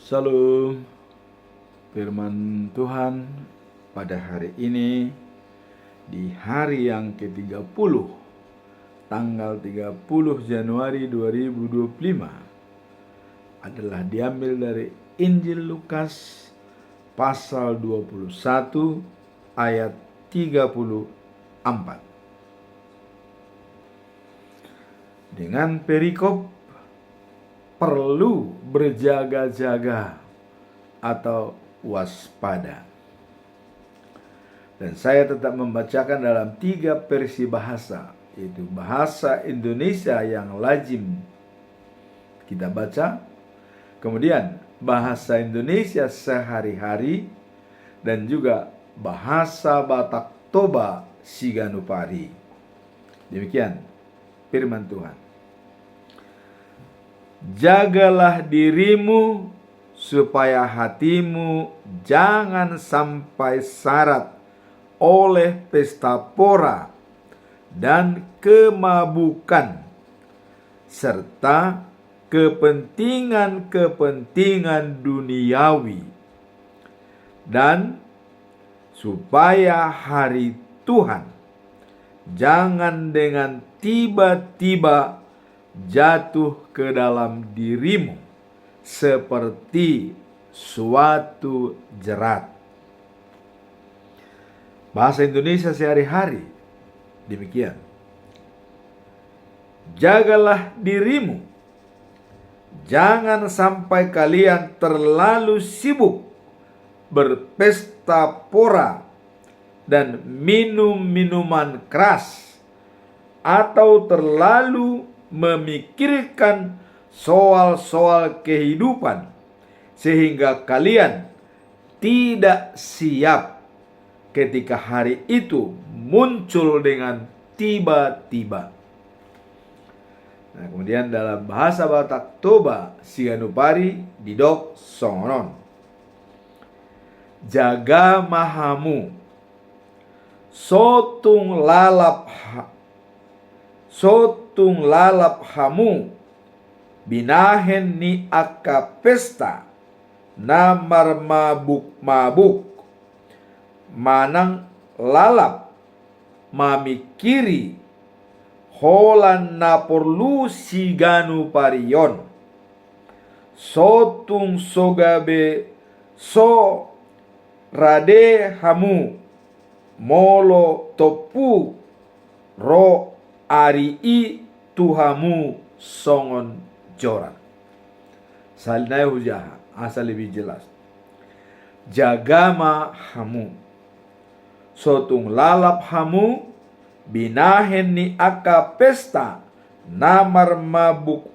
Salam, firman Tuhan pada hari ini di hari yang ke-30, tanggal 30 Januari 2025 adalah diambil dari Injil Lukas pasal 21 ayat 34. Dengan perikop perlu berjaga-jaga atau waspada. Dan saya tetap membacakan dalam 3 versi bahasa, yaitu bahasa Indonesia yang lazim kita baca, kemudian bahasa Indonesia sehari-hari, dan juga bahasa Batak Toba Siganupari. Demikian firman Tuhan. Jagalah dirimu supaya hatimu jangan sampai syarat oleh pesta pora dan kemabukan serta kepentingan-kepentingan duniawi, dan supaya hari Tuhan jangan dengan tiba-tiba jatuh ke dalam dirimu seperti suatu jerat. Bahasa Indonesia sehari-hari demikian. Jagalah dirimu, jangan sampai kalian terlalu sibuk berpesta pora dan minum minuman keras, atau terlalu memikirkan soal-soal kehidupan sehingga kalian tidak siap ketika hari itu muncul dengan tiba-tiba. Nah, kemudian dalam bahasa Batak Toba Siganupari didok songonon. Jaga mahamu, sotung lalap hamu, binahen ni aka pesta, namar mabuk manang lalap mamikiri holan na porlu siganu pariyon, sotung sogabe so rade hamu molo topu ro arii tuhamu songon joran. Salinai hujaha asal lebih jelas. Jagama hamu, sotung lalap hamu, binahen ni aka pesta, namar mabuk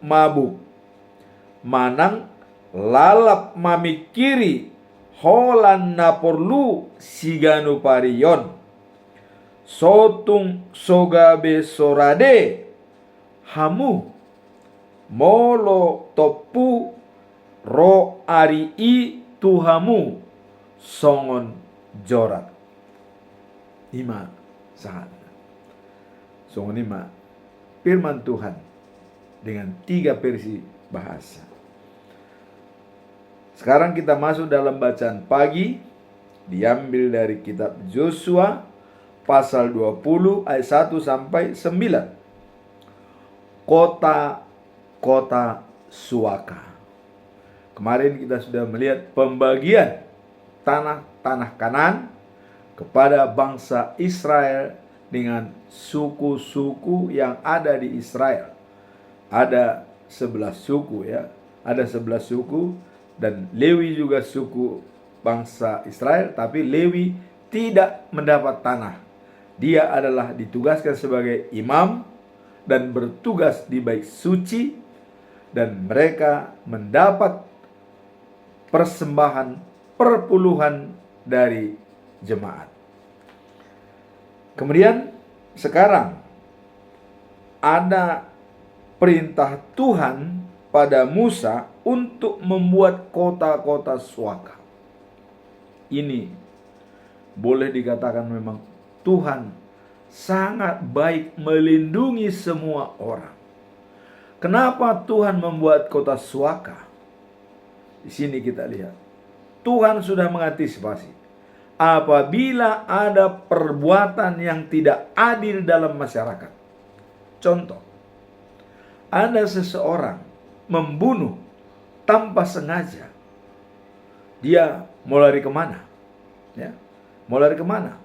manang lalap mamikiri holan na porlu siganu pariyon, sotung sogabe sorade hamu molo topu ro arii tuhamu songon jorat. Ima sahat. Songon ima firman Tuhan dengan 3 versi bahasa. Sekarang kita masuk dalam bacaan pagi, diambil dari kitab Yosua pasal 20 ayat 1 sampai 9. Kota-kota Suaka. Kemarin kita sudah melihat pembagian tanah Kanaan kepada bangsa Israel dengan suku-suku yang ada di Israel. Ada 11 suku ya, ada 11 suku, dan Lewi juga suku bangsa Israel, tapi Lewi tidak mendapat tanah. Dia adalah ditugaskan sebagai imam dan bertugas di bait suci, dan mereka mendapat persembahan perpuluhan dari jemaat. Kemudian sekarang ada perintah Tuhan pada Musa untuk membuat kota-kota Suaka. Ini boleh dikatakan memang Tuhan sangat baik melindungi semua orang. Kenapa Tuhan membuat kota Suaka? Di sini kita lihat Tuhan sudah mengantisipasi apabila ada perbuatan yang tidak adil dalam masyarakat. Contoh, ada seseorang membunuh tanpa sengaja. Dia mau lari kemana? Ya, mau lari kemana?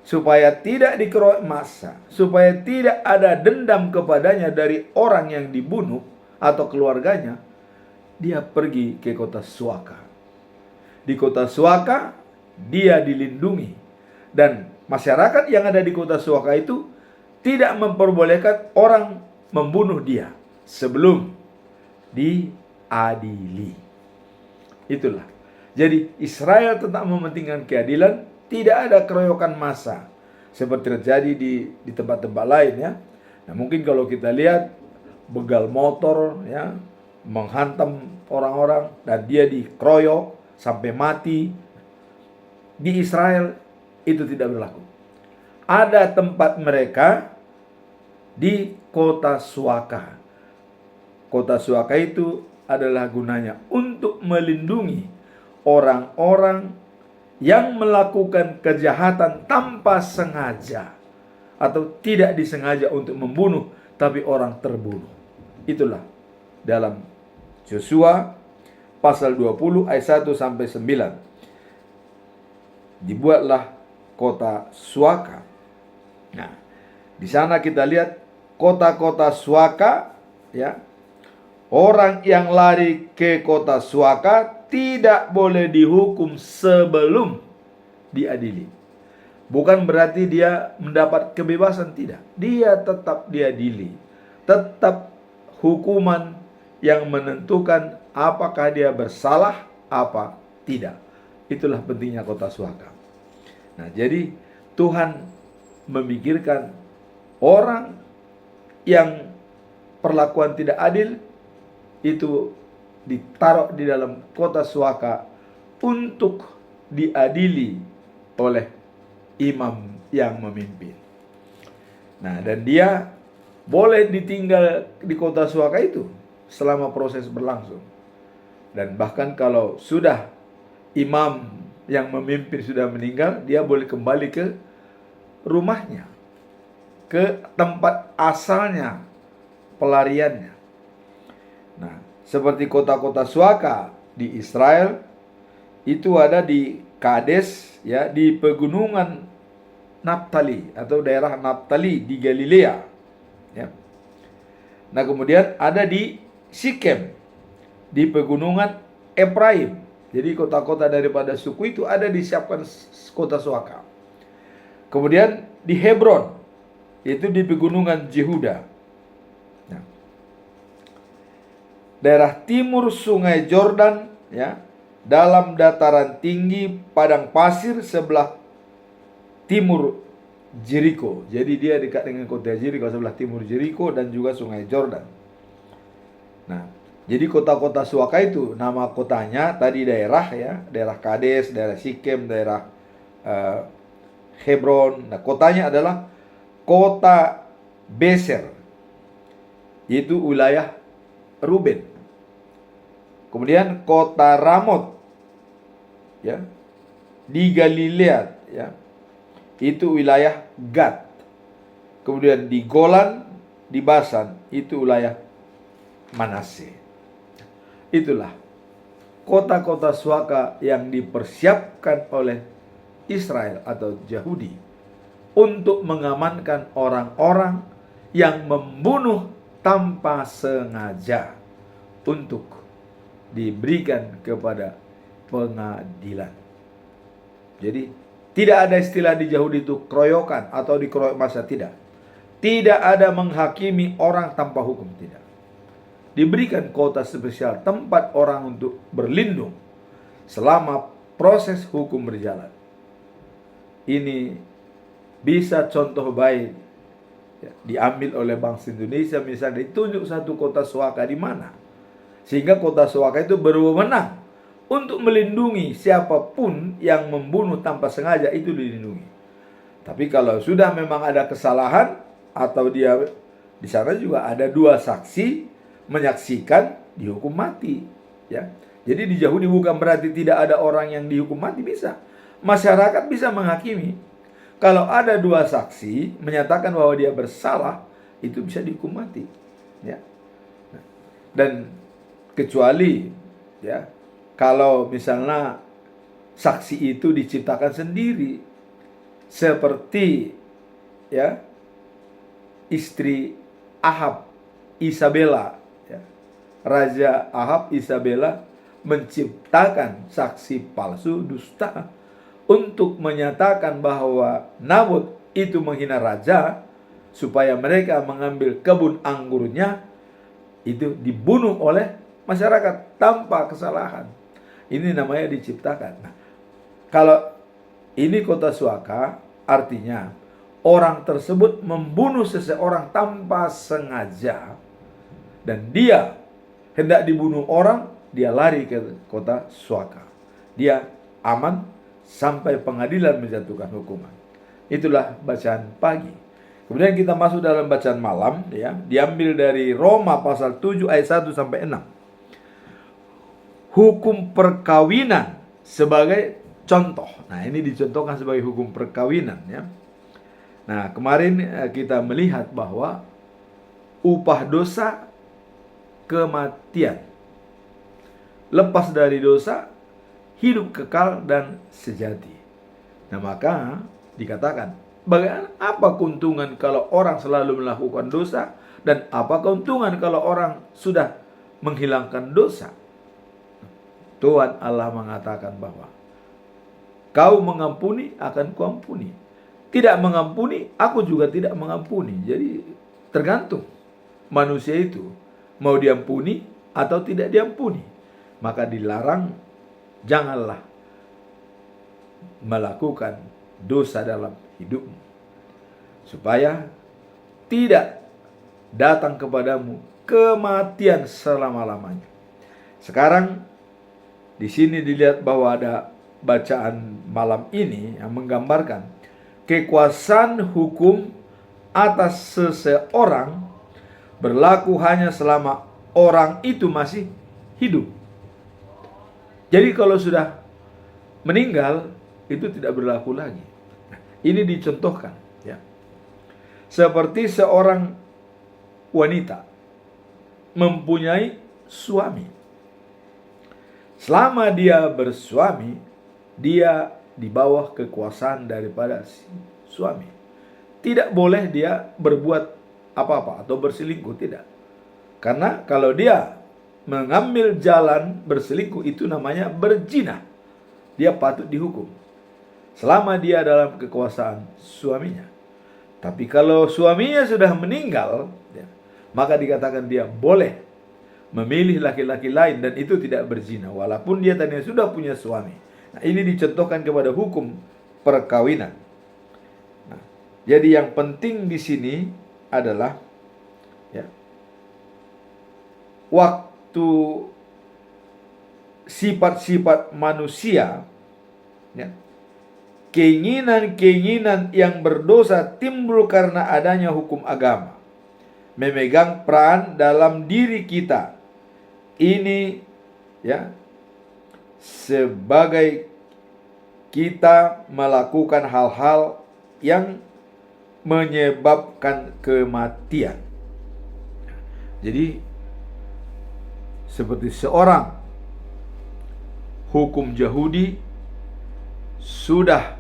Supaya tidak dikeroyok massa, supaya tidak ada dendam kepadanya dari orang yang dibunuh atau keluarganya, dia pergi ke kota Suaka. Di kota Suaka, dia dilindungi. Dan masyarakat yang ada di kota Suaka itu tidak memperbolehkan orang membunuh dia sebelum diadili. Itulah. Jadi Israel tetap mementingkan keadilan, tidak ada keroyokan massa seperti terjadi di tempat-tempat lain ya. Nah, mungkin kalau kita lihat begal motor ya, menghantam orang-orang dan dia dikeroyok sampai mati. Di Israel itu tidak berlaku. Ada tempat mereka di kota Suaka. Kota Suaka itu adalah gunanya untuk melindungi orang-orang yang melakukan kejahatan tanpa sengaja atau tidak disengaja untuk membunuh, tapi orang terbunuh. Itulah dalam Yosua pasal 20 ayat 1 sampai 9. Dibuatlah kota Suaka. Nah, di sana kita lihat kota-kota Suaka ya. Orang yang lari ke kota Suaka tidak boleh dihukum sebelum diadili. Bukan berarti dia mendapat kebebasan, tidak. Dia tetap diadili. Tetap hukuman yang menentukan apakah dia bersalah apa tidak. Itulah pentingnya kota Suaka. Nah, jadi Tuhan memikirkan orang yang perlakuan tidak adil itu ditaruh di dalam kota Suaka untuk diadili oleh imam yang memimpin. Nah, dan dia boleh ditinggal di kota Suaka itu selama proses berlangsung. Dan bahkan kalau sudah imam yang memimpin sudah meninggal, dia boleh kembali ke rumahnya, ke tempat asalnya, pelariannya. Nah, seperti kota-kota Suaka di Israel itu ada di Kades ya, di pegunungan Naftali atau daerah Naftali di Galilea ya. Nah, kemudian ada di Sikem di pegunungan Efraim. Jadi kota-kota daripada suku itu ada disiapkan kota Suaka. Kemudian di Hebron itu di pegunungan Yehuda. Daerah timur sungai Jordan ya, dalam dataran tinggi padang pasir sebelah timur Jericho. Jadi dia dekat dengan kota Jericho, sebelah timur Jericho dan juga sungai Jordan. Nah, jadi kota-kota Suaka itu nama kotanya tadi daerah ya, daerah Kades, daerah Sikem, daerah Hebron. Nah, kotanya adalah kota Beser. Itu wilayah Ruben. Kemudian kota Ramot ya, di Galilea ya, itu wilayah Gad. Kemudian di Golan, di Basan, itu wilayah Manase. Itulah kota-kota Suaka yang dipersiapkan oleh Israel atau Yahudi untuk mengamankan orang-orang yang membunuh tanpa sengaja untuk diberikan kepada pengadilan. Jadi tidak ada istilah di Yahudi itu keroyokan atau dikeroyok massa, tidak. Tidak ada menghakimi orang tanpa hukum, tidak. Diberikan kota spesial tempat orang untuk berlindung selama proses hukum berjalan. Ini bisa contoh baik ya, diambil oleh bangsa Indonesia, misalnya ditunjuk satu kota Suaka di mana, sehingga kota Suaka itu berwenang untuk melindungi siapapun yang membunuh tanpa sengaja, itu dilindungi. Tapi kalau sudah memang ada kesalahan atau dia di sana juga ada dua saksi menyaksikan, dihukum mati ya. Jadi di Yahudi bukan berarti tidak ada orang yang dihukum mati, bisa. Masyarakat bisa menghakimi. Kalau ada 2 saksi menyatakan bahwa dia bersalah, itu bisa dihukum mati. Ya. Dan kecuali ya, kalau misalnya saksi itu diciptakan sendiri, seperti ya istri Ahab, Isabella, ya. Raja Ahab, Isabella menciptakan saksi palsu, dusta, untuk menyatakan bahwa Nabot itu menghina raja supaya mereka mengambil kebun anggurnya. Itu dibunuh oleh masyarakat tanpa kesalahan. Ini namanya diciptakan. Nah, kalau ini kota suaka, artinya orang tersebut membunuh seseorang tanpa sengaja, dan dia hendak dibunuh orang, dia lari ke kota suaka. Dia aman sampai pengadilan menjatuhkan hukuman. Itulah bacaan pagi. Kemudian kita masuk dalam bacaan malam, ya, diambil dari Roma pasal 7 ayat 1 sampai 6. Hukum perkawinan sebagai contoh. Nah, ini dicontohkan sebagai hukum perkawinan, ya. Nah, kemarin kita melihat bahwa upah dosa kematian. Lepas dari dosa, hidup kekal dan sejati. Nah, maka dikatakan, bagaimana, apa keuntungan kalau orang selalu melakukan dosa, dan apa keuntungan kalau orang sudah menghilangkan dosa? Tuhan Allah mengatakan bahwa kau mengampuni, akan kuampuni. Tidak mengampuni, aku juga tidak mengampuni. Jadi tergantung manusia itu mau diampuni atau tidak diampuni. Maka dilarang, janganlah melakukan dosa dalam hidupmu, supaya tidak datang kepadamu kematian selama-lamanya. Sekarang di sini dilihat bahwa ada bacaan malam ini yang menggambarkan kekuasaan hukum atas seseorang berlaku hanya selama orang itu masih hidup. Jadi kalau sudah meninggal, itu tidak berlaku lagi. Ini dicontohkan, ya. Seperti seorang wanita mempunyai suami. Selama dia bersuami, dia di bawah kekuasaan daripada si suami. Tidak boleh dia berbuat apa-apa atau berselingkuh, tidak. Karena kalau dia mengambil jalan berselingkuh, itu namanya berzina. Dia patut dihukum selama dia dalam kekuasaan suaminya. Tapi kalau suaminya sudah meninggal, ya, maka dikatakan dia boleh memilih laki-laki lain, dan itu tidak berzina walaupun dia tadinya sudah punya suami. Nah, ini dicontohkan kepada hukum perkawinan. Nah, jadi yang penting di sini adalah, ya, waktu sifat-sifat manusia, ya, keinginan-keinginan yang berdosa timbul karena adanya hukum agama memegang peran dalam diri kita. Ini, ya, sebagai kita melakukan hal-hal yang menyebabkan kematian. Jadi seperti seorang hukum Yahudi sudah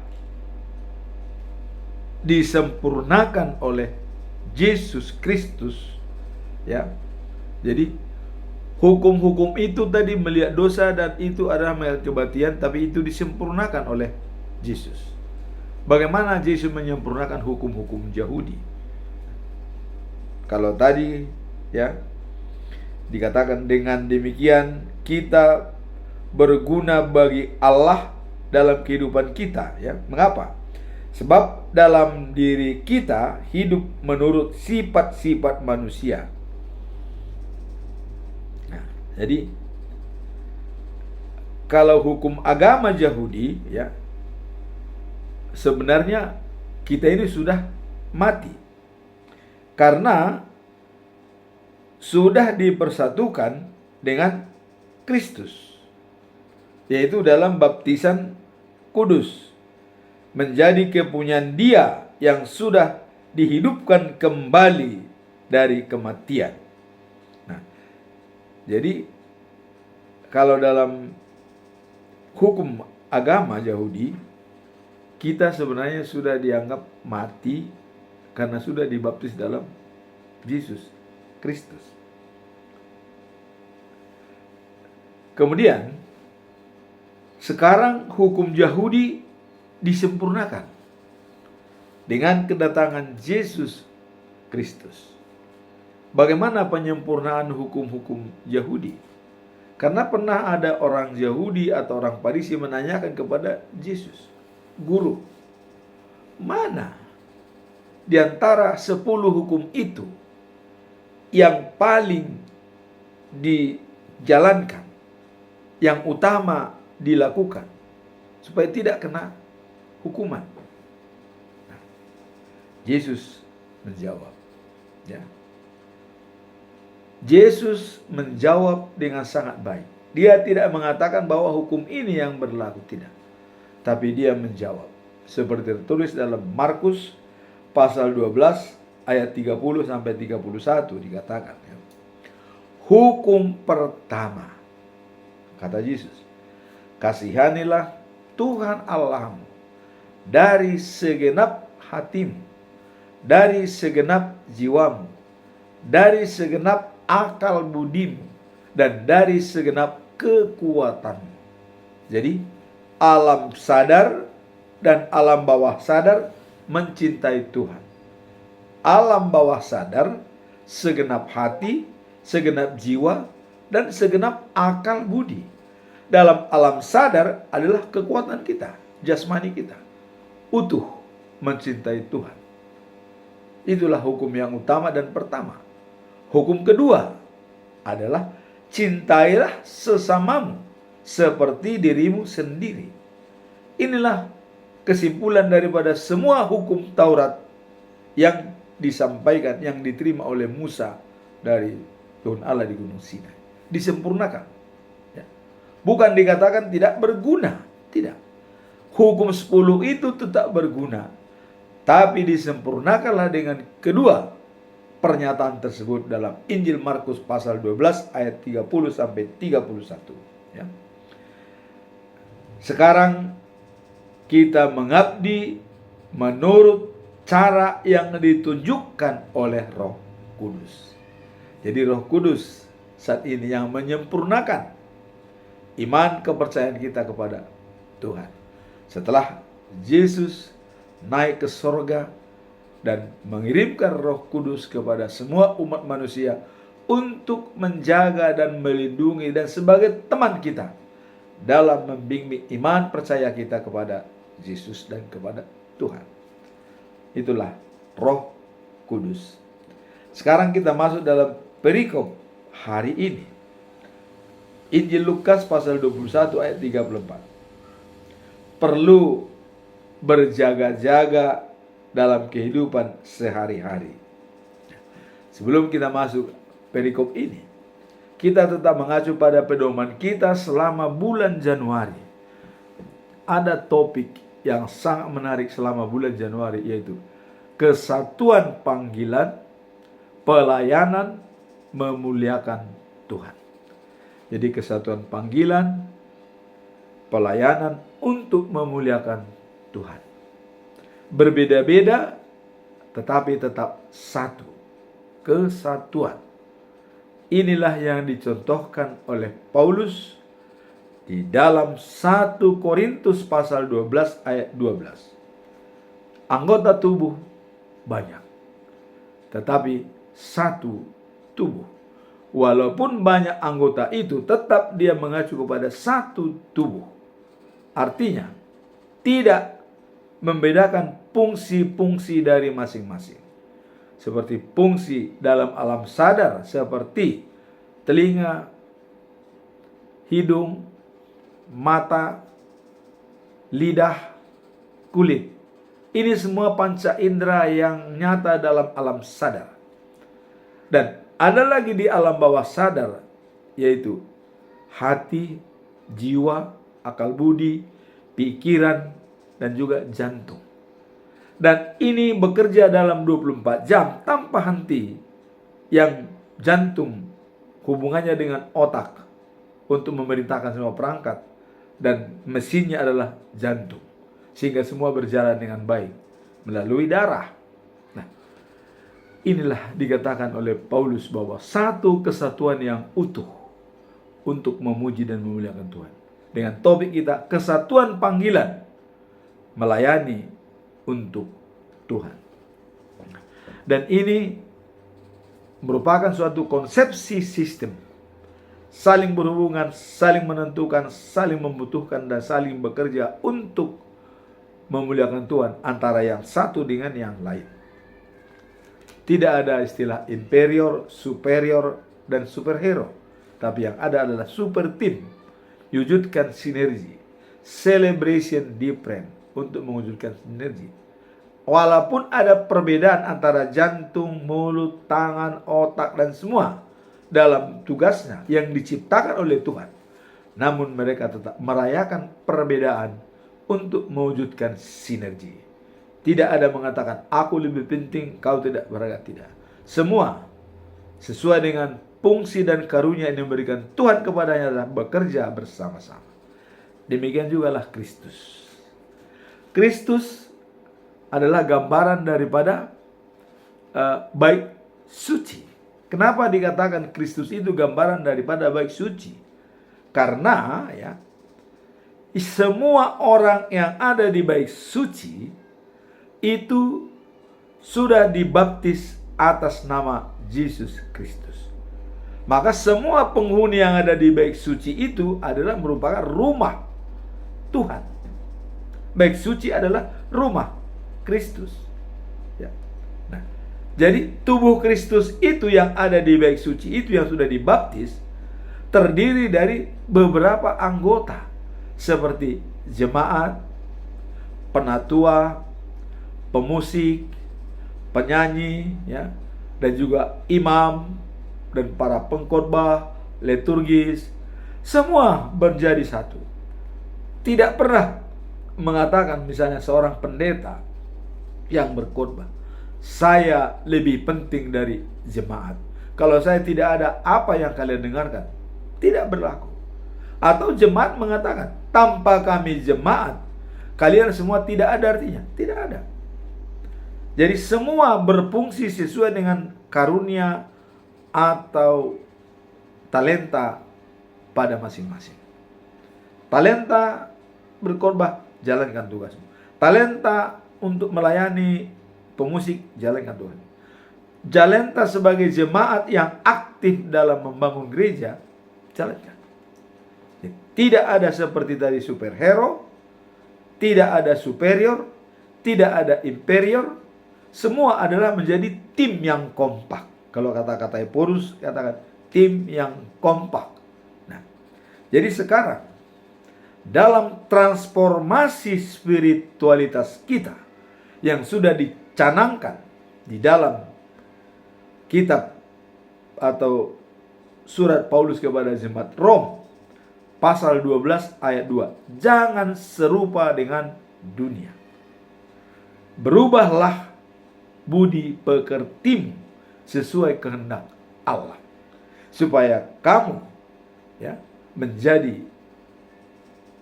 disempurnakan oleh Yesus Kristus, ya. Jadi hukum-hukum itu tadi melihat dosa dan itu adalah melihat kematian, tapi itu disempurnakan oleh Yesus. Bagaimana Yesus menyempurnakan hukum-hukum Yahudi? Kalau tadi, ya, dikatakan dengan demikian kita berguna bagi Allah dalam kehidupan kita, ya. Mengapa? Sebab dalam diri kita hidup menurut sifat-sifat manusia. Nah, jadi kalau hukum agama Yahudi, ya, sebenarnya kita ini sudah mati karena sudah dipersatukan dengan Kristus. yaitu dalam baptisan kudus, menjadi kepunyaan Dia yang sudah dihidupkan kembali dari kematian. Nah, jadi kalau dalam hukum agama Yahudi, kita sebenarnya sudah dianggap mati karena sudah dibaptis dalam Yesus Kristus. Kemudian sekarang hukum Yahudi disempurnakan dengan kedatangan Yesus Kristus. Bagaimana penyempurnaan hukum-hukum Yahudi? Karena pernah ada orang Yahudi atau orang Farisi menanyakan kepada Yesus, "Guru, mana di antara 10 hukum itu yang paling dijalankan, yang utama dilakukan supaya tidak kena hukuman?" Nah, Yesus menjawab, ya. Yesus menjawab dengan sangat baik. Dia tidak mengatakan bahwa hukum ini yang berlaku, tidak. Tapi dia menjawab seperti tertulis dalam Markus pasal 12 ayat 30 sampai 31 dikatakan, ya. Hukum pertama, kata Yesus, kasihanilah Tuhan Allahmu dari segenap hatimu, dari segenap jiwamu, dari segenap akal budimu, dan dari segenap kekuatanmu. Jadi alam sadar dan alam bawah sadar mencintai Tuhan. Alam bawah sadar segenap hati, segenap jiwa, dan segenap akal budi. Dalam alam sadar adalah kekuatan kita, jasmani kita, utuh mencintai Tuhan. Itulah hukum yang utama dan pertama. Hukum kedua adalah cintailah sesamamu seperti dirimu sendiri. Inilah kesimpulan daripada semua hukum Taurat yang disampaikan, yang diterima oleh Musa dari Tuhan Allah di Gunung Sinai. Disempurnakan. Ya. Bukan dikatakan tidak berguna. Tidak. Hukum 10 itu tetap berguna. Tapi disempurnakanlah dengan kedua pernyataan tersebut dalam Injil Markus pasal 12 ayat 30 sampai 31. Ya. Sekarang kita mengabdi menurut cara yang ditunjukkan oleh Roh Kudus. Jadi Roh Kudus saat ini yang menyempurnakan iman kepercayaan kita kepada Tuhan. Setelah Yesus naik ke sorga dan mengirimkan Roh Kudus kepada semua umat manusia untuk menjaga dan melindungi dan sebagai teman kita dalam membimbing iman percaya kita kepada Yesus dan kepada Tuhan. Itulah Roh Kudus. Sekarang kita masuk dalam perikop hari ini. Injil Lukas pasal 21 ayat 34. Perlu berjaga-jaga dalam kehidupan sehari-hari. Sebelum kita masuk perikop ini, kita tetap mengacu pada pedoman kita selama bulan Januari. Ada topik yang sangat menarik selama bulan Januari, yaitu kesatuan panggilan, pelayanan, memuliakan Tuhan. Jadi kesatuan panggilan, pelayanan untuk memuliakan Tuhan. Berbeda-beda tetapi tetap satu. Kesatuan. Inilah yang dicontohkan oleh Paulus di dalam 1 Korintus pasal 12 ayat 12. Anggota tubuh banyak, tetapi satu tubuh. Walaupun banyak anggota itu, tetap dia mengacu kepada satu tubuh. Artinya, tidak membedakan fungsi-fungsi dari masing-masing. Seperti fungsi dalam alam sadar, seperti telinga, hidung, mata, lidah, kulit. Ini semua panca indera yang nyata dalam alam sadar. Dan ada lagi di alam bawah sadar, yaitu hati, jiwa, akal budi, pikiran, dan juga jantung. Dan ini bekerja dalam 24 jam tanpa henti. Yang jantung hubungannya dengan otak untuk memerintahkan semua perangkat, dan mesinnya adalah jantung, sehingga semua berjalan dengan baik melalui darah. Nah, inilah dikatakan oleh Paulus bahwa satu kesatuan yang utuh untuk memuji dan memuliakan Tuhan. Dengan topik kita, kesatuan panggilan melayani untuk Tuhan. Dan ini merupakan suatu konsepsi sistem, saling berhubungan, saling menentukan, saling membutuhkan, dan saling bekerja untuk memuliakan Tuhan antara yang satu dengan yang lain. Tidak ada istilah inferior, superior, dan superhero, tapi yang ada adalah super team, wujudkan sinergi, celebration different untuk mewujudkan sinergi. Walaupun ada perbedaan antara jantung, mulut, tangan, otak, dan semua dalam tugasnya yang diciptakan oleh Tuhan, namun mereka tetap merayakan perbedaan untuk mewujudkan sinergi. Tidak ada mengatakan aku lebih penting, kau tidak, mereka tidak. Semua sesuai dengan fungsi dan karunia yang diberikan Tuhan kepadanya adalah bekerja bersama-sama. Demikian jugalah Kristus. Kristus adalah gambaran daripada baik suci. Kenapa dikatakan Kristus itu gambaran daripada baik suci? Karena ya, semua orang yang ada di baik suci itu sudah dibaptis atas nama Yesus Kristus. Maka semua penghuni yang ada di baik suci itu adalah merupakan rumah Tuhan. Baik suci adalah rumah Kristus. Ya. Nah, jadi tubuh Kristus itu yang ada di baik suci itu yang sudah dibaptis terdiri dari beberapa anggota seperti jemaat, penatua, pemusik, penyanyi, ya, dan juga imam dan para pengkhotbah, liturgis, semua menjadi satu. Tidak pernah mengatakan misalnya seorang pendeta yang berkhotbah, saya lebih penting dari jemaat. Kalau saya tidak ada apa yang kalian dengarkan, tidak berlaku. Atau jemaat mengatakan, tanpa kami jemaat, kalian semua tidak ada artinya. Tidak ada. Jadi semua berfungsi sesuai dengan karunia atau talenta pada masing-masing. Talenta berkhotbah, jalankan tugasmu. Talenta untuk melayani pemusik, jalankan Tuhan. Talenta sebagai jemaat yang aktif dalam membangun gereja, jalankan. Tidak ada seperti tadi superhero, tidak ada superior, tidak ada inferior. Semua adalah menjadi tim yang kompak. Kalau kata-kata Paulus katakan tim yang kompak. Nah, jadi sekarang dalam transformasi spiritualitas kita yang sudah dicanangkan di dalam kitab atau surat Paulus kepada jemaat Rom pasal 12 ayat 2, jangan serupa dengan dunia, berubahlah budi pekertimu sesuai kehendak Allah, supaya kamu ya menjadi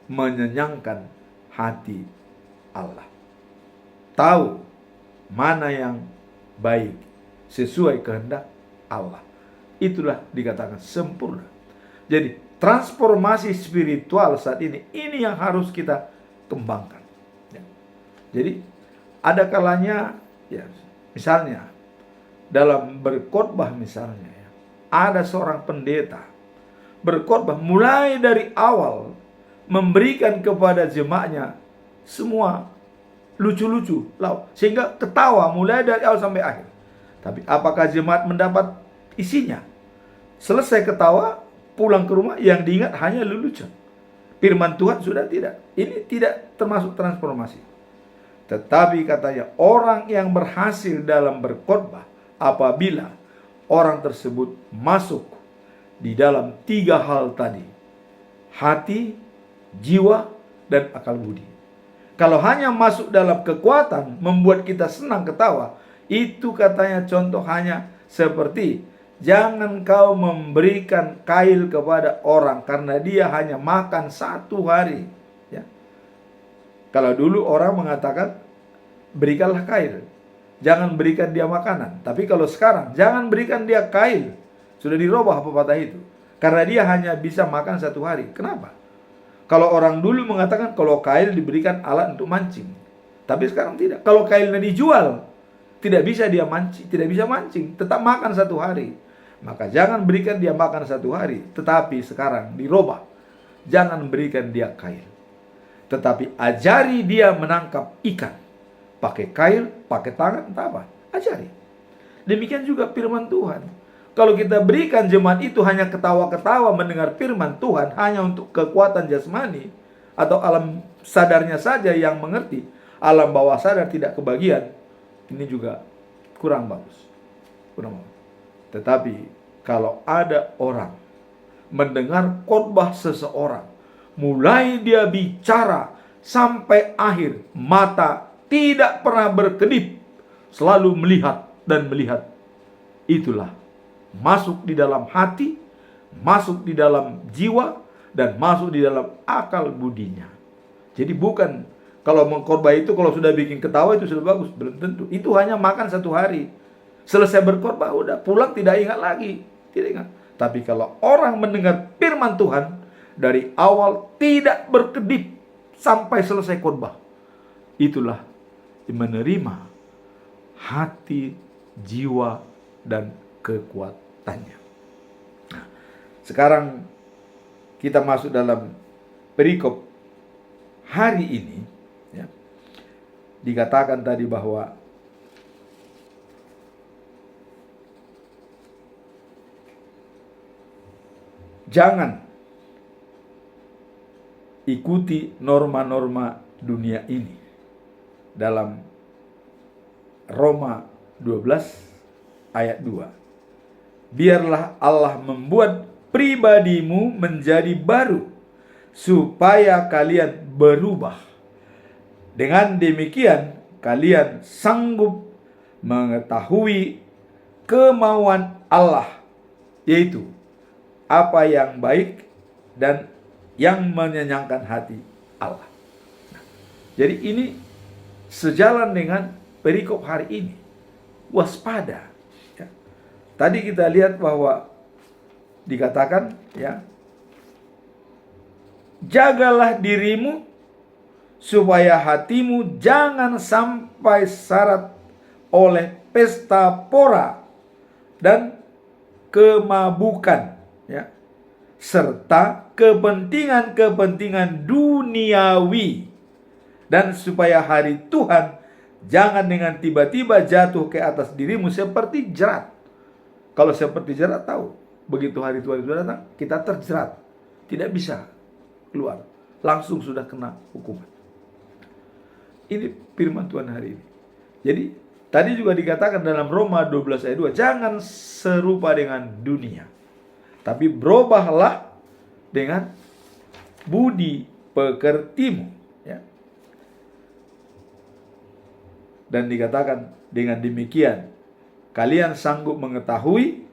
menyenangkan hati Allah. Tahu mana yang baik sesuai kehendak Allah. Itulah dikatakan sempurna. Jadi transformasi spiritual saat ini yang harus kita kembangkan. Ya. Jadi ada kalanya ya, misalnya dalam berkhotbah misalnya ya, ada seorang pendeta berkhotbah mulai dari awal memberikan kepada jemaatnya semua lucu-lucu, sehingga ketawa mulai dari awal sampai akhir. Tapi apakah jemaat mendapat isinya? Selesai ketawa, pulang ke rumah yang diingat hanya lelucon. Firman Tuhan sudah tidak. Ini tidak termasuk transformasi. Tetapi katanya orang yang berhasil dalam berkhotbah apabila orang tersebut masuk di dalam 3 hal tadi: hati, jiwa, dan akal budi. Kalau hanya masuk dalam kekuatan membuat kita senang ketawa, itu katanya contoh hanya seperti jangan kau memberikan kail kepada orang karena dia hanya makan 1 hari. Ya. Kalau dulu orang mengatakan berikanlah kail, jangan berikan dia makanan. Tapi kalau sekarang jangan berikan dia kail, sudah dirubah pepatah itu. Karena dia hanya bisa makan 1 hari. Kenapa? Kalau orang dulu mengatakan kalau kail diberikan alat untuk mancing. Tapi sekarang tidak. Kalau kailnya dijual, tidak bisa dia mancing, tidak bisa mancing, tetap makan 1 hari. Maka jangan berikan dia makan 1 hari. Tetapi sekarang dirubah. Jangan berikan dia kail. Tetapi ajari dia menangkap ikan. Pakai kail, pakai tangan, entah apa. Ajari. Demikian juga firman Tuhan. Kalau kita berikan jemaat itu hanya ketawa-ketawa mendengar firman Tuhan hanya untuk kekuatan jasmani atau alam sadarnya saja yang mengerti, alam bawah sadar tidak kebagian, ini juga kurang bagus. Tetapi kalau ada orang mendengar khotbah seseorang, mulai dia bicara sampai akhir, mata tidak pernah berkedip, selalu melihat dan melihat, itulah masuk di dalam hati, masuk di dalam jiwa, dan masuk di dalam akal budinya. Jadi bukan kalau mengkhotbah itu kalau sudah bikin ketawa itu sudah bagus, belum tentu. Itu hanya makan 1 hari. Selesai berkhotbah udah pulang tidak ingat lagi, tidak ingat. Tapi kalau orang mendengar firman Tuhan dari awal tidak berkedip sampai selesai khotbah, itulah menerima hati, jiwa, dan kekuatannya. Nah, sekarang kita masuk dalam perikop hari ini. Ya. Dikatakan tadi bahwa jangan ikuti norma-norma dunia ini. Dalam Roma 12 ayat 2. Biarlah Allah membuat pribadimu menjadi baru, supaya kalian berubah. Dengan demikian, kalian sanggup mengetahui kemauan Allah, yaitu apa yang baik dan yang menyenangkan hati Allah. Nah, jadi ini sejalan dengan perikop hari ini. Waspada. Tadi kita lihat bahwa dikatakan ya, jagalah dirimu supaya hatimu jangan sampai syarat oleh pesta pora dan kemabukan, ya, serta kepentingan-kepentingan duniawi, dan supaya hari Tuhan jangan dengan tiba-tiba jatuh ke atas dirimu seperti jerat. Kalau seperti jerat, tahu, begitu hari Tuhan itu datang, kita terjerat, tidak bisa keluar, langsung sudah kena hukuman. Ini firman Tuhan hari ini. Jadi tadi juga dikatakan dalam Roma 12 ayat 2, jangan serupa dengan dunia, tapi berubahlah dengan budi pekertimu, ya. Dan dikatakan dengan demikian kalian sanggup mengetahui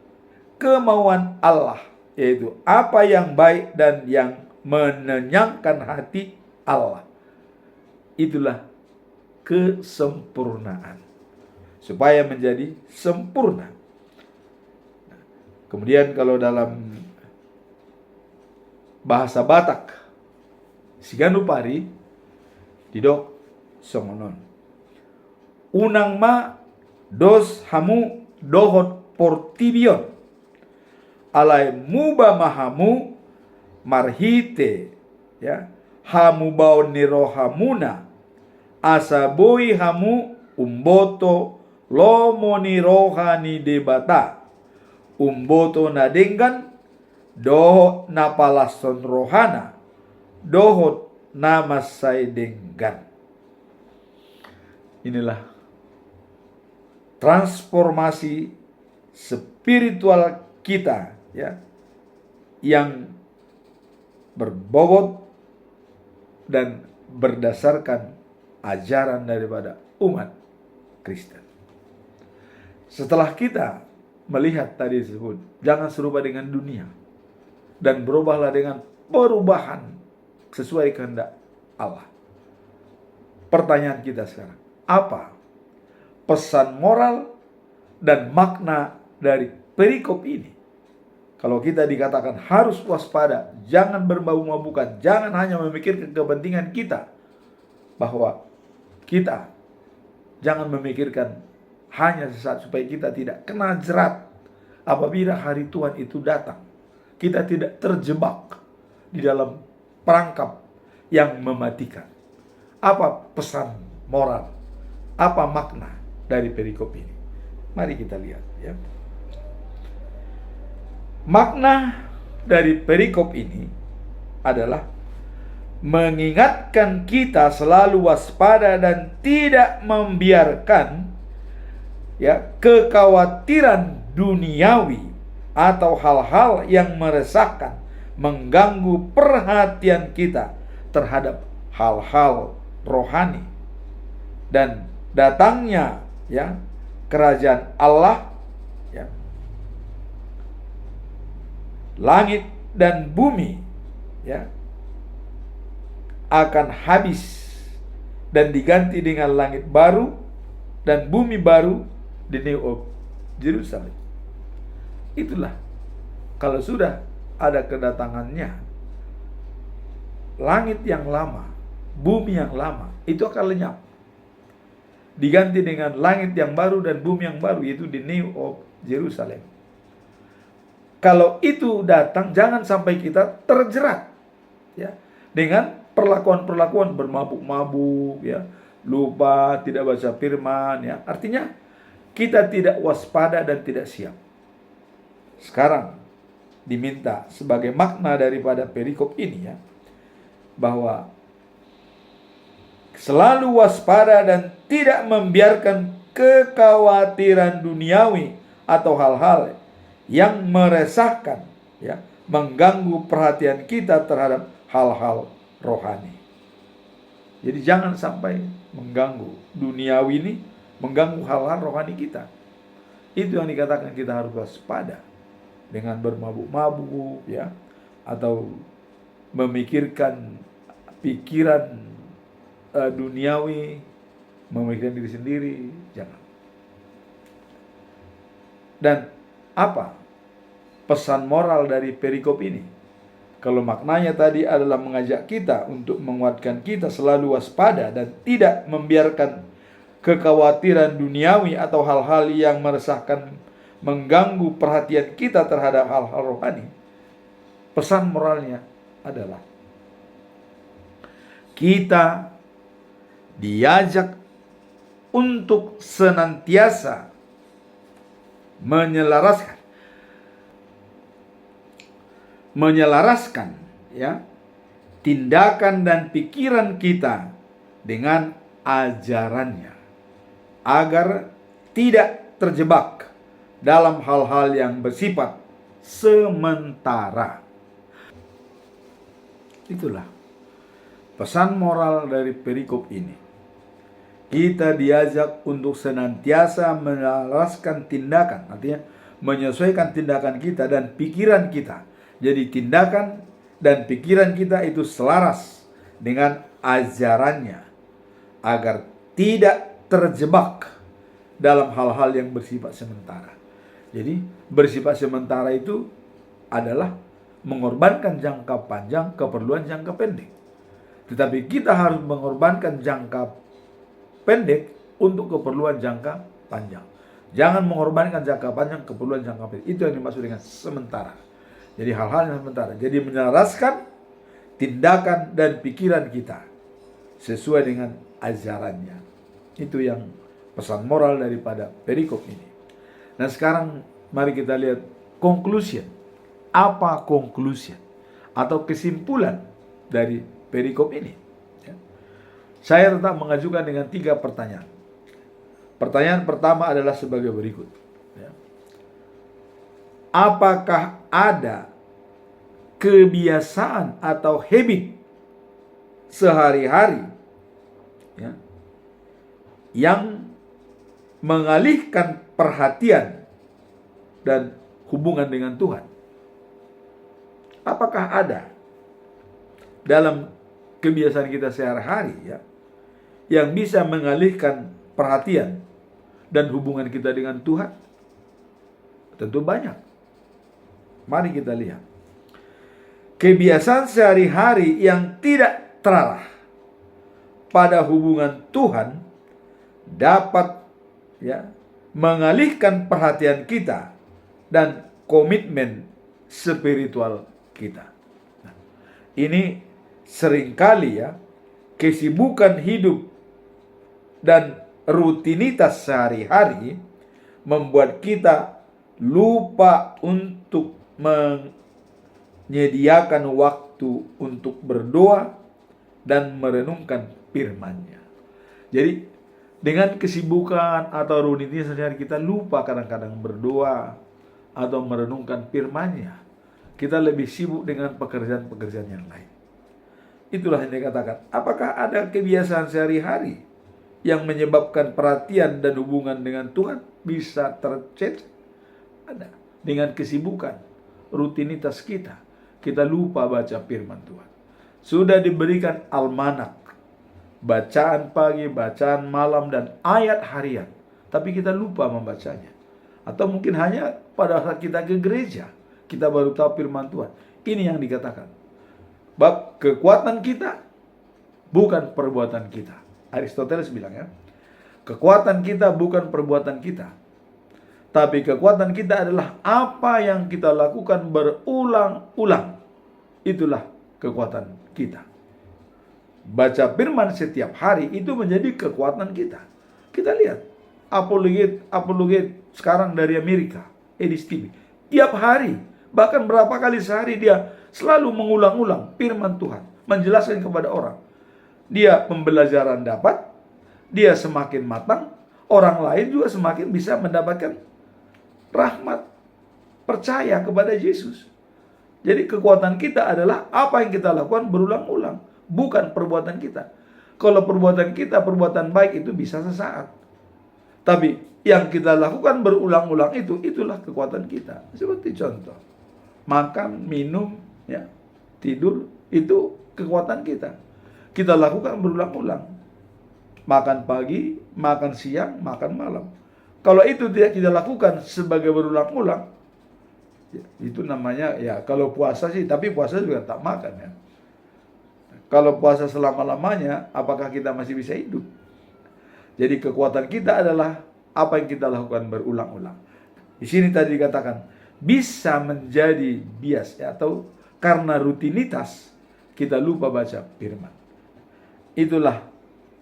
kemauan Allah, yaitu apa yang baik dan yang menyenangkan hati Allah. Itulah kesempurnaan, supaya menjadi sempurna. Kemudian kalau dalam bahasa Batak, Siganupari didok songonon, unang ma dos hamu dohot portibion, alai muba mahamu marhite, ya, hamu baon nirohamuna, asaboi hamu umboto lomo nirohani debata, umboto nadenggan dohot napalason rohana, dohot namasai denggan. Inilah transformasi spiritual kita, ya, yang berbobot dan berdasarkan ajaran daripada umat Kristen. Setelah kita melihat tadi disebut, jangan serupa dengan dunia, dan berubahlah dengan perubahan sesuai kehendak Allah. Pertanyaan kita sekarang, apa pesan moral dan makna dari perikop ini? Kalau kita dikatakan harus waspada, jangan berbau-mabukan, jangan hanya memikirkan kepentingan kita, bahwa kita jangan memikirkan hanya sesaat supaya kita tidak kena jerat apabila hari Tuhan itu datang. Kita tidak terjebak di dalam perangkap yang mematikan. Apa pesan moral? Apa makna dari perikop ini? Mari kita lihat ya. Makna dari perikop ini adalah mengingatkan kita selalu waspada dan tidak membiarkan ya kekhawatiran duniawi atau hal-hal yang meresahkan mengganggu perhatian kita terhadap hal-hal rohani dan datangnya ya kerajaan Allah ya. Langit dan bumi ya akan habis dan diganti dengan langit baru dan bumi baru di New Jerusalem. Itulah kalau sudah ada kedatangannya, langit yang lama, bumi yang lama itu akan lenyap, diganti dengan langit yang baru dan bumi yang baru, yaitu di New Jerusalem. Kalau itu datang, jangan sampai kita terjerat ya dengan perlakuan-perlakuan bermabuk-mabuk ya, lupa, tidak baca firman ya. Artinya kita tidak waspada dan tidak siap. Sekarang diminta sebagai makna daripada perikop ini ya, bahwa selalu waspada dan tidak membiarkan kekhawatiran duniawi atau hal-hal yang meresahkan ya, mengganggu perhatian kita terhadap hal-hal rohani. Jadi jangan sampai mengganggu duniawi ini, mengganggu hal-hal rohani kita. Itu yang dikatakan kita harus waspada dengan bermabuk-mabuk ya, atau memikirkan pikiran duniawi, memikirkan diri sendiri, jangan. Dan apa pesan moral dari perikop ini? Kalau maknanya tadi adalah mengajak kita untuk menguatkan kita selalu waspada dan tidak membiarkan kekhawatiran duniawi atau hal-hal yang meresahkan mengganggu perhatian kita terhadap hal-hal rohani. Pesan moralnya adalah kita diajak untuk senantiasa menyelaraskan ya tindakan dan pikiran kita dengan ajarannya agar tidak terjebak dalam hal-hal yang bersifat sementara. Itulah pesan moral dari perikop ini. Kita diajak untuk senantiasa menyelaraskan tindakan, artinya menyesuaikan tindakan kita dan pikiran kita. Jadi tindakan dan pikiran kita itu selaras dengan ajarannya agar tidak terjebak dalam hal-hal yang bersifat sementara. Jadi bersifat sementara itu adalah mengorbankan jangka panjang, keperluan jangka pendek. Tetapi kita harus mengorbankan jangka pendek untuk keperluan jangka panjang. Jangan mengorbankan jangka panjang, keperluan jangka pendek. Itu yang dimaksud dengan sementara. Jadi hal-hal yang sementara. Jadi menyelaraskan tindakan dan pikiran kita sesuai dengan ajarannya. Itu yang pesan moral daripada perikop ini. Nah sekarang mari kita lihat conclusion. Apa conclusion atau kesimpulan dari perikop ini? Saya tetap mengajukan dengan 3 pertanyaan. Pertanyaan pertama adalah sebagai berikut. Apakah ada kebiasaan atau habit sehari-hari, ya, yang mengalihkan perhatian dan hubungan dengan Tuhan? Apakah ada dalam kebiasaan kita sehari-hari, ya, yang bisa mengalihkan perhatian dan hubungan kita dengan Tuhan? Tentu banyak. Mari kita lihat. Kebiasaan sehari-hari yang tidak terarah pada hubungan Tuhan dapat, ya, mengalihkan perhatian kita dan komitmen spiritual kita. Nah, ini seringkali, ya, kesibukan hidup dan rutinitas sehari-hari membuat kita lupa untuk menyediakan waktu untuk berdoa dan merenungkan firman-Nya. Jadi dengan kesibukan atau rutinitas sehari-hari kita lupa kadang-kadang berdoa atau merenungkan firman-Nya. Kita lebih sibuk dengan pekerjaan-pekerjaan yang lain. Itulah yang dikatakan, apakah ada kebiasaan sehari-hari yang menyebabkan perhatian dan hubungan dengan Tuhan bisa tercecer? Ada. Dengan kesibukan, rutinitas kita lupa baca firman Tuhan. Sudah diberikan almanak, bacaan pagi, bacaan malam, dan ayat harian, tapi kita lupa membacanya. Atau mungkin hanya pada saat kita ke gereja, kita baru tahu firman Tuhan. Ini yang dikatakan, bab kekuatan kita bukan perbuatan kita. Aristoteles bilang, ya, kekuatan kita bukan perbuatan kita, tapi kekuatan kita adalah apa yang kita lakukan berulang-ulang. Itulah kekuatan kita. Baca firman setiap hari itu menjadi kekuatan kita. Kita lihat apologet sekarang dari Amerika, Edi Stevie, tiap hari, bahkan berapa kali sehari dia selalu mengulang-ulang firman Tuhan, menjelaskan kepada orang. Dia pembelajaran dapat, dia semakin matang, orang lain juga semakin bisa mendapatkan rahmat, percaya kepada Yesus. Jadi kekuatan kita adalah apa yang kita lakukan berulang-ulang, bukan perbuatan kita. Kalau perbuatan kita, perbuatan baik itu bisa sesaat. Tapi yang kita lakukan berulang-ulang itulah kekuatan kita. Seperti contoh, makan, minum, ya, tidur, itu kekuatan kita. Kita lakukan berulang-ulang. Makan pagi, makan siang, makan malam. Kalau itu tidak kita lakukan sebagai berulang-ulang, ya, itu namanya, ya, kalau puasa sih, tapi puasa juga tak makan, ya. Kalau puasa selama-lamanya, apakah kita masih bisa hidup? Jadi kekuatan kita adalah apa yang kita lakukan berulang-ulang. Di sini tadi dikatakan bisa menjadi bias, ya, atau karena rutinitas kita lupa baca firman. Itulah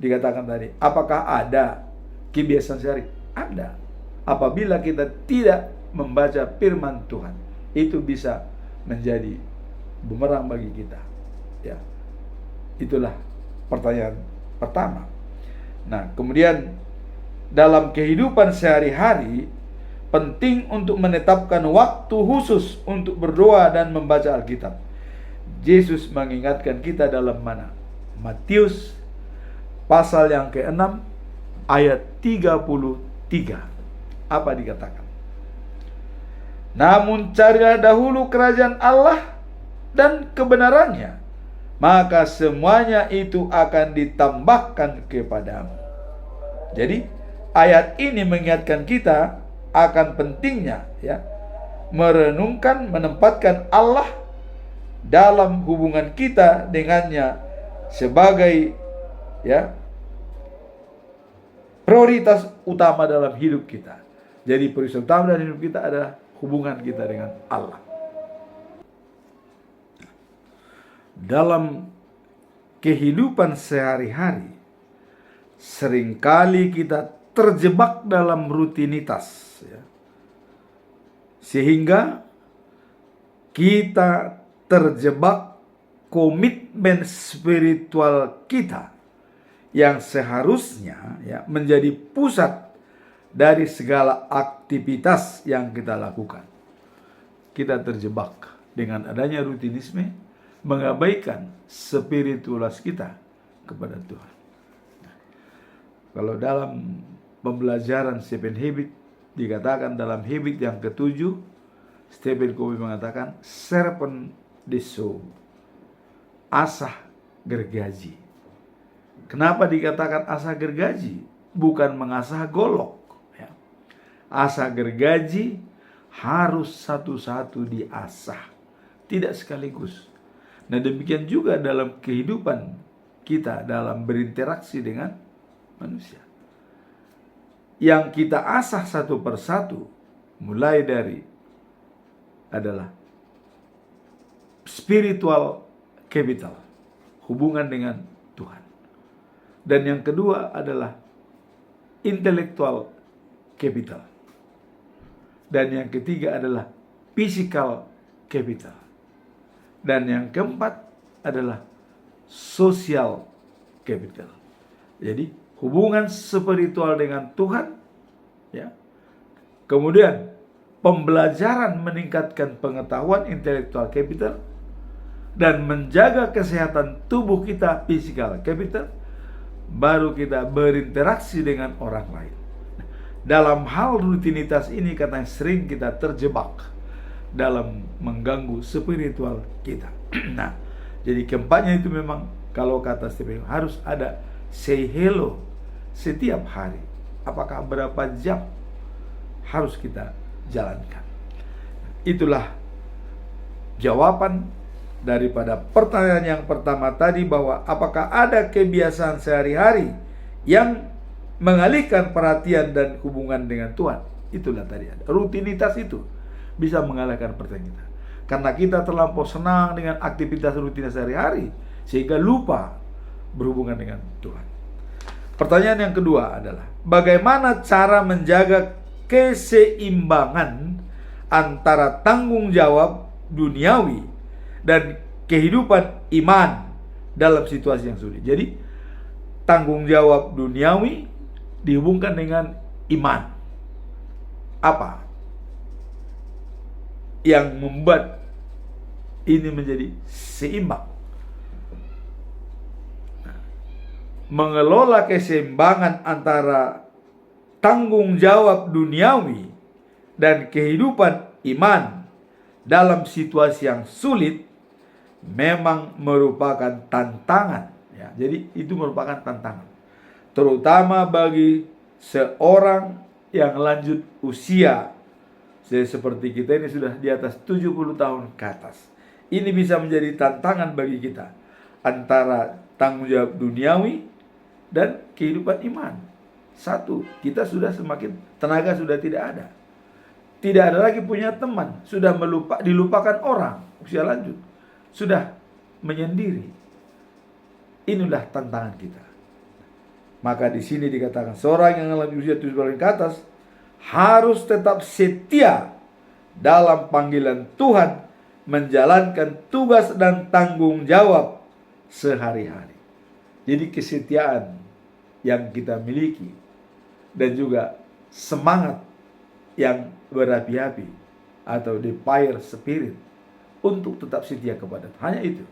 dikatakan tadi, apakah ada kebiasaan sehari? Ada. Apabila kita tidak membaca firman Tuhan, itu bisa menjadi bumerang bagi kita, ya. Itulah pertanyaan pertama. Nah, kemudian dalam kehidupan sehari-hari penting untuk menetapkan waktu khusus untuk berdoa dan membaca Alkitab. Yesus mengingatkan kita dalam mana? Matius pasal yang ke-6 ayat 33. Apa dikatakan? Namun carilah dahulu kerajaan Allah dan kebenarannya, maka semuanya itu akan ditambahkan kepadamu. Jadi ayat ini mengingatkan kita akan pentingnya, ya, merenungkan, menempatkan Allah dalam hubungan kita dengannya sebagai, ya, prioritas utama dalam hidup kita. Jadi prioritas utama dalam hidup kita adalah hubungan kita dengan Allah. Dalam kehidupan sehari-hari, seringkali kita terjebak dalam rutinitas, ya, sehingga kita terjebak komitmen spiritual kita yang seharusnya, ya, menjadi pusat dari segala aktivitas yang kita lakukan. Kita terjebak dengan adanya rutinisme, mengabaikan spiritualitas kita kepada Tuhan. Kalau dalam pembelajaran Stephen Habit dikatakan dalam habit yang ketujuh, Stephen Covey mengatakan serpent the soul, asah gergaji. Kenapa dikatakan asah gergaji? Bukan mengasah golok. Ya. Asah gergaji harus satu-satu diasah, tidak sekaligus. Nah demikian juga dalam kehidupan kita dalam berinteraksi dengan manusia. Yang kita asah satu persatu mulai dari adalah spiritual capital, hubungan dengan Tuhan. Dan yang kedua adalah intellectual capital. Dan yang ketiga adalah physical capital. Dan yang keempat adalah social capital. Jadi hubungan spiritual dengan Tuhan, ya. Kemudian pembelajaran meningkatkan pengetahuan intellectual capital dan menjaga kesehatan tubuh kita physical capital, baru kita berinteraksi dengan orang lain. Dalam hal rutinitas ini katanya sering kita terjebak dalam mengganggu spiritual kita. Nah, jadi keempatnya itu memang kalau kata Stephen harus ada say hello setiap hari. Apakah berapa jam harus kita jalankan? Itulah jawaban daripada pertanyaan yang pertama tadi, bahwa apakah ada kebiasaan sehari-hari yang mengalihkan perhatian dan hubungan dengan Tuhan. Itulah tadi ada. Rutinitas itu bisa mengalihkan perhatian kita. Karena kita terlampau senang dengan aktivitas rutinitas sehari-hari sehingga lupa berhubungan dengan Tuhan. Pertanyaan yang kedua adalah bagaimana cara menjaga keseimbangan antara tanggung jawab duniawi dan kehidupan iman dalam situasi yang sulit. Jadi tanggung jawab duniawi dihubungkan dengan iman. Apa yang membuat ini menjadi seimbang? Mengelola keseimbangan antara tanggung jawab duniawi dan kehidupan iman dalam situasi yang sulit memang merupakan tantangan, ya. Jadi itu merupakan tantangan, terutama bagi seorang yang lanjut usia. Seperti kita ini sudah di atas 70 tahun ke atas. Ini bisa menjadi tantangan bagi kita antara tanggung jawab duniawi dan kehidupan iman. Satu, kita sudah semakin tenaga sudah tidak ada. Tidak ada lagi punya teman, sudah dilupakan orang, usia lanjut, sudah menyendiri. Inilah tantangan kita. Maka di sini dikatakan seorang yang lanjut usia 70 tahun ke atas harus tetap setia dalam panggilan Tuhan, menjalankan tugas dan tanggung jawab sehari-hari. Jadi kesetiaan yang kita miliki dan juga semangat yang berapi-api atau the fire spirit untuk tetap setia kepada Tuhan. Hanya itu,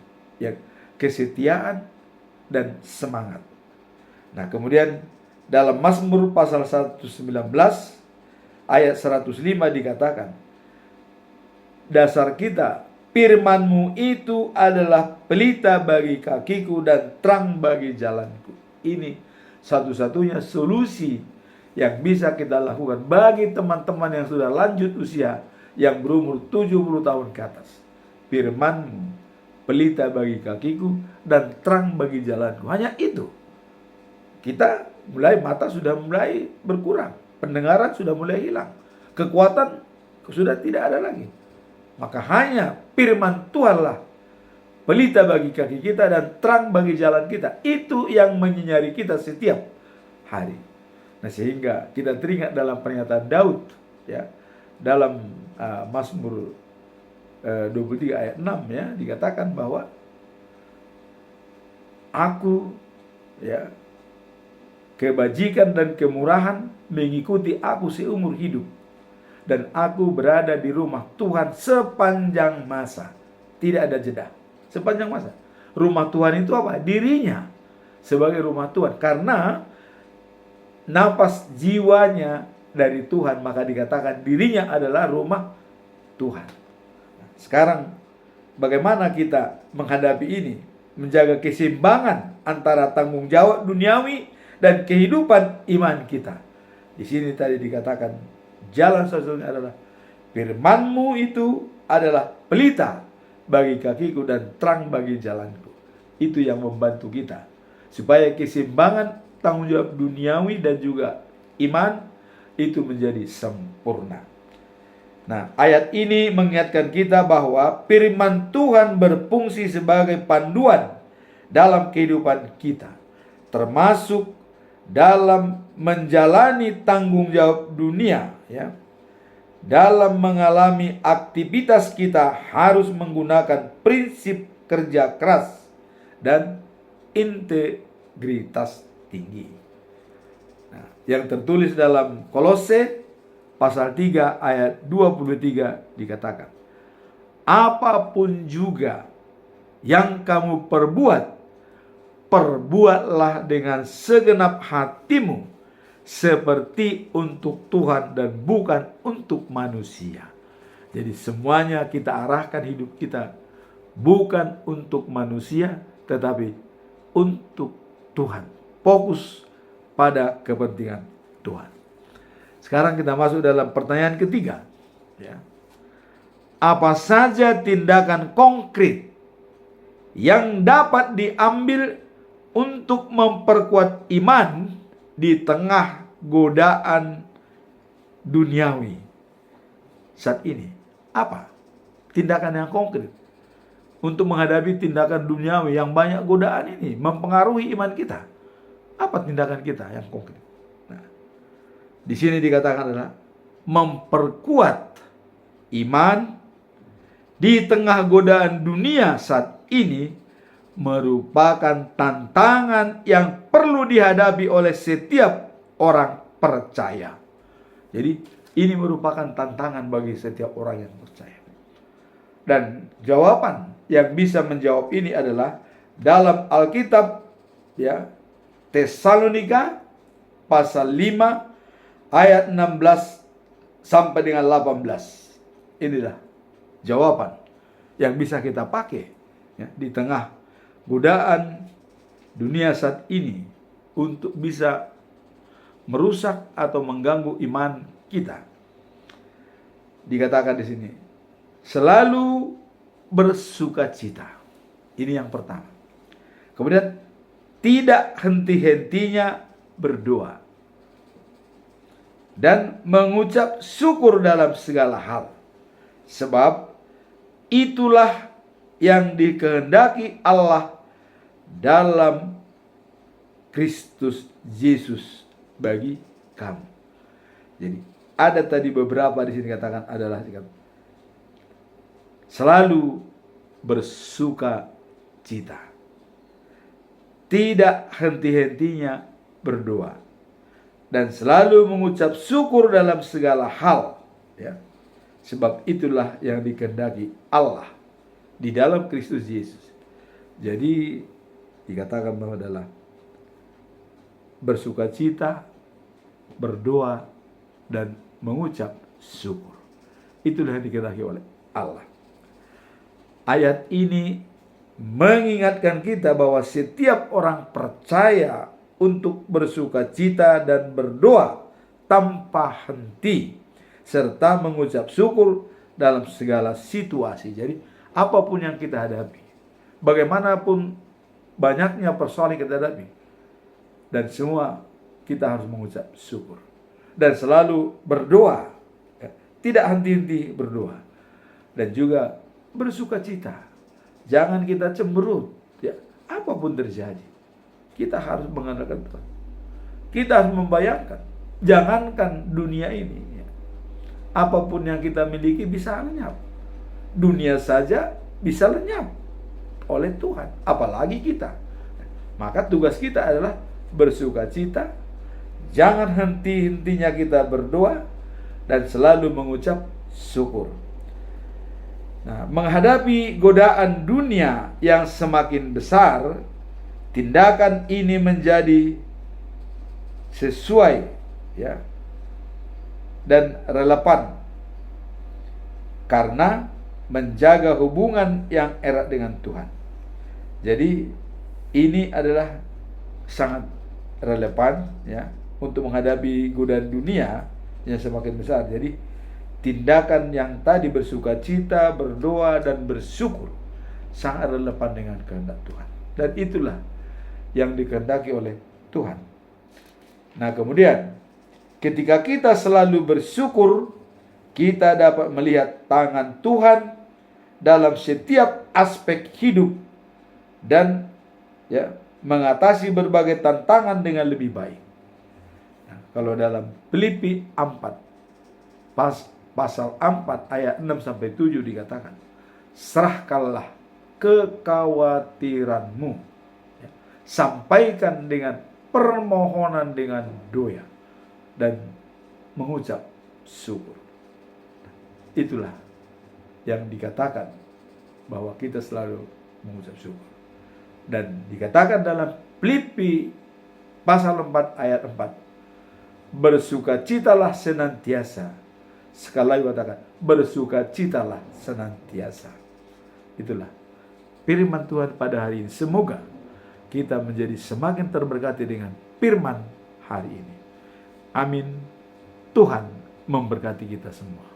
ya, kesetiaan dan semangat. Nah, kemudian dalam Mazmur pasal 119 ayat 105 dikatakan, dasar kita, firman-Mu itu adalah pelita bagi kakiku dan terang bagi jalanku. Ini satu-satunya solusi yang bisa kita lakukan bagi teman-teman yang sudah lanjut usia, yang berumur 70 tahun ke atas. Firman-Mu, pelita bagi kakiku dan terang bagi jalanku. Hanya itu. Kita mata sudah mulai berkurang, pendengaran sudah mulai hilang, kekuatan sudah tidak ada lagi. Maka hanya firman Tuhanlah pelita bagi kaki kita dan terang bagi jalan kita. Itu yang menyinari kita setiap hari. Nah, sehingga kita teringat dalam pernyataan Daud, ya, dalam Mazmur 23 ayat 6, ya, dikatakan bahwa aku, ya, kebajikan dan kemurahan mengikuti aku seumur hidup, dan aku berada di rumah Tuhan sepanjang masa. Tidak ada jeda. sepanjang masa. Rumah Tuhan itu apa? Dirinya sebagai rumah Tuhan. Karena napas jiwanya dari Tuhan, maka dikatakan dirinya adalah rumah Tuhan. Sekarang bagaimana kita menghadapi ini? Menjaga keseimbangan antara tanggung jawab duniawi dan kehidupan iman kita. Di sini tadi dikatakan jalan satu-satunya adalah firman-Mu itu adalah pelita bagi kakiku dan terang bagi jalanku. Itu yang membantu kita supaya keseimbangan tanggung jawab duniawi dan juga iman itu menjadi sempurna. Nah, ayat ini mengingatkan kita bahwa firman Tuhan berfungsi sebagai panduan dalam kehidupan kita, termasuk dalam menjalani tanggung jawab dunia, ya. Dalam mengalami aktivitas kita harus menggunakan prinsip kerja keras dan integritas tinggi. Nah, yang tertulis dalam Kolose pasal 3 ayat 23 dikatakan, apapun juga yang kamu perbuat, perbuatlah dengan segenap hatimu, seperti untuk Tuhan dan bukan untuk manusia. Jadi semuanya kita arahkan hidup kita bukan untuk manusia, tetapi untuk Tuhan. Fokus pada kepentingan Tuhan. Sekarang kita masuk dalam pertanyaan ketiga, ya. Apa saja tindakan konkret yang dapat diambil untuk memperkuat iman di tengah godaan duniawi saat ini? Apa tindakan yang konkret untuk menghadapi tindakan duniawi yang banyak godaan ini mempengaruhi iman kita? Apa tindakan kita yang konkret? Nah, di sini dikatakan adalah memperkuat iman di tengah godaan dunia saat ini merupakan tantangan yang perlu dihadapi oleh setiap orang percaya. Jadi ini merupakan tantangan bagi setiap orang yang percaya. Dan jawaban yang bisa menjawab ini adalah dalam Alkitab, ya, Tesalonika pasal 5 ayat 16 sampai dengan 18. Inilah jawaban yang bisa kita pakai, ya, di tengah godaan dunia saat ini untuk bisa merusak atau mengganggu iman kita. Dikatakan di sini, selalu bersukacita. Ini yang pertama. Kemudian tidak henti-hentinya berdoa dan mengucap syukur dalam segala hal, sebab itulah yang dikehendaki Allah dalam Kristus Yesus bagi kamu. Jadi ada tadi beberapa di sini katakan adalah selalu bersuka cita, tidak henti-hentinya berdoa, dan selalu mengucap syukur dalam segala hal, ya, sebab itulah yang dikehendaki Allah di dalam Kristus Yesus. Jadi dikatakan bahwa adalah bersukacita, berdoa, dan mengucap syukur. Itulah yang dikehendaki oleh Allah. Ayat ini mengingatkan kita bahwa setiap orang percaya untuk bersukacita dan berdoa tanpa henti, serta mengucap syukur dalam segala situasi. Jadi apapun yang kita hadapi, bagaimanapun banyaknya persoalan yang kita hadapi, dan semua kita harus mengucap syukur dan selalu berdoa, ya, tidak henti-henti berdoa, dan juga bersukacita. Jangan kita cemberut, ya, apapun terjadi kita harus mengandalkan Tuhan. Kita harus membayangkan, jangankan dunia ini, ya, apapun yang kita miliki bisa lenyap. Dunia saja bisa lenyap oleh Tuhan, apalagi kita. Maka tugas kita adalah bersukacita, jangan henti-hentinya kita berdoa, dan selalu mengucap syukur. Nah, menghadapi godaan dunia yang semakin besar, tindakan ini menjadi sesuai, ya, dan relevan karena menjaga hubungan yang erat dengan Tuhan. Jadi ini adalah sangat relevan, ya, untuk menghadapi godaan dunia yang semakin besar. Jadi tindakan yang tadi bersukacita, berdoa, dan bersyukur sangat relevan dengan kehendak Tuhan. Dan itulah yang dikehendaki oleh Tuhan. Nah, kemudian ketika kita selalu bersyukur, kita dapat melihat tangan Tuhan dalam setiap aspek hidup dan, ya, mengatasi berbagai tantangan dengan lebih baik. Nah, kalau dalam Filipi 4 pasal 4 ayat 6 sampai 7 dikatakan, serahkanlah kekhawatiranmu, ya, sampaikan dengan permohonan dengan doa dan mengucap syukur. Itulah yang dikatakan bahwa kita selalu mengucap syukur. Dan dikatakan dalam Filipi pasal 4 ayat 4, bersukacitalah senantiasa. Sekali lagi katakan, bersukacitalah senantiasa. Itulah firman Tuhan pada hari ini. Semoga kita menjadi semakin terberkati dengan firman hari ini. Amin. Tuhan memberkati kita semua.